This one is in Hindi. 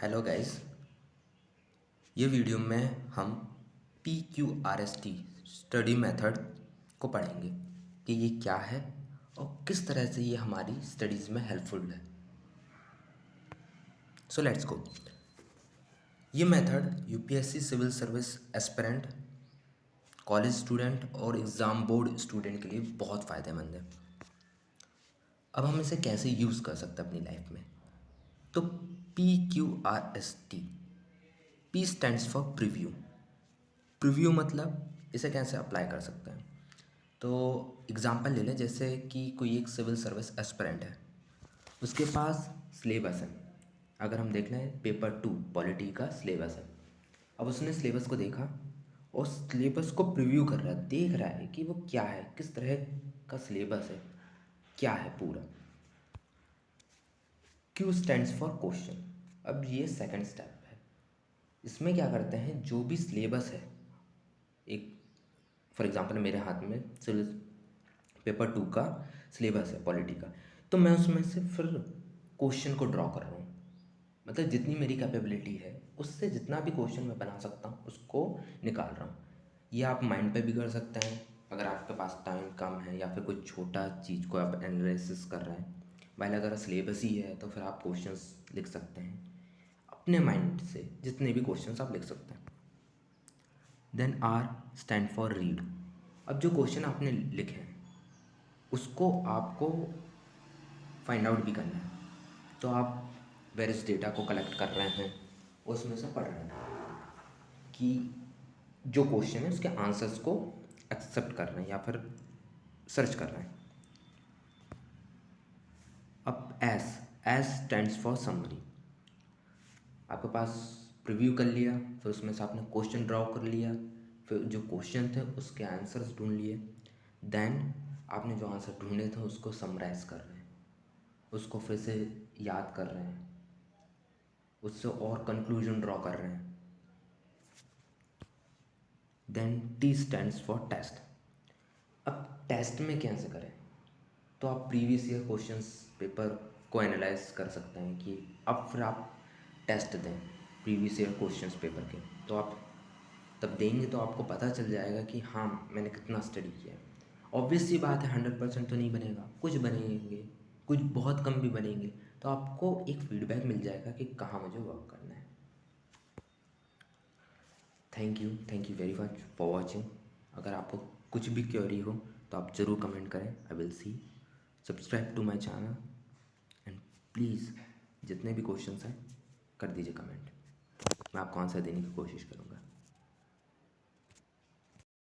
Hello guys. ये वीडियो में हम PQRST स्टडी मेथड को पढ़ेंगे कि ये क्या है और किस तरह से ये हमारी स्टडीज़ में हेल्पफुल है। So let's go. ये method UPSC civil service aspirant, college student और एग्ज़ाम बोर्ड स्टूडेंट के लिए बहुत फ़ायदेमंद है। अब हम इसे कैसे यूज़ कर सकते हैं अपनी लाइफ में। तो PQRST, P stands for preview. Preview मतलब इसे कैसे अप्लाई कर सकते हैं। तो एग्ज़ाम्पल ले लें, जैसे कि कोई एक सिविल सर्विस एस्पिरेंट है, उसके पास सिलेबस है। अगर हम देख लें पेपर 2 पॉलिटी का सिलेबस है। अब उसने सिलेबस को देखा और सिलेबस को प्रीव्यू कर रहा है, देख रहा है कि वो क्या है, किस तरह का सिलेबस है, क्या है पूरा। Q stands for question. अब ये सेकंड स्टेप है। इसमें क्या करते हैं, जो भी सिलेबस है, एक फॉर एग्ज़ाम्पल मेरे हाथ में सिविल पेपर 2 का सिलेबस है पॉलिटी का, तो मैं उसमें से फिर क्वेश्चन को ड्रॉ कर रहा हूँ। मतलब जितनी मेरी कैपेबिलिटी है उससे जितना भी क्वेश्चन मैं बना सकता हूँ उसको निकाल रहा हूँ। ये आप माइंड पे भी कर सकते हैं अगर आपके पास टाइम कम है, या फिर कोई छोटा चीज़ को आप एनालिसिस कर रहे हैं। वाइल अगर सिलेबस ही है तो फिर आप क्वेश्चंस लिख सकते हैं अपने माइंड से, जितने भी क्वेश्चंस आप लिख सकते हैं। Then R stand for read. अब जो क्वेश्चन आपने लिखे हैं उसको आपको फाइंड आउट भी करना है। तो आप वेरियस डेटा को कलेक्ट कर रहे हैं, उसमें से पढ़ रहे हैं कि जो क्वेश्चन है उसके आंसर्स को एक्सेप्ट कर रहे हैं या फिर सर्च कर रहे हैं। अब एस स्टैंड्स फॉर समरी। आपके पास प्रीव्यू कर लिया, फिर उसमें से आपने क्वेश्चन ड्रॉ कर लिया, फिर जो क्वेश्चन थे उसके आंसर्स ढूंढ लिए। देन आपने जो आंसर ढूंढे थे उसको समराइज़ कर रहे हैं, उसको फिर से याद कर रहे हैं, उससे और कंक्लूजन ड्रॉ कर रहे हैं। Then T stands for test. अब टेस्ट में कैसे करें, तो आप प्रीवियस ईयर क्वेश्चंस पेपर को एनालाइज कर सकते हैं कि अब फिर आप टेस्ट दें प्रीवियस ईयर क्वेश्चंस पेपर के। तो आप तब देंगे तो आपको पता चल जाएगा कि हाँ मैंने कितना स्टडी किया है। ऑब्वियस सी बात है 100% तो नहीं बनेगा, कुछ बनेंगे, कुछ बहुत कम भी बनेंगे। तो आपको एक फीडबैक मिल जाएगा कि कहाँ मुझे वर्क करना है। Thank you very much for watching. अगर आपको कुछ भी क्वेरी हो तो आप ज़रूर कमेंट करें, I will see. Subscribe to my channel and please जितने भी क्वेश्चंस हैं कर दीजिए कमेंट, मैं आपको आंसर देने की कोशिश करूँगा।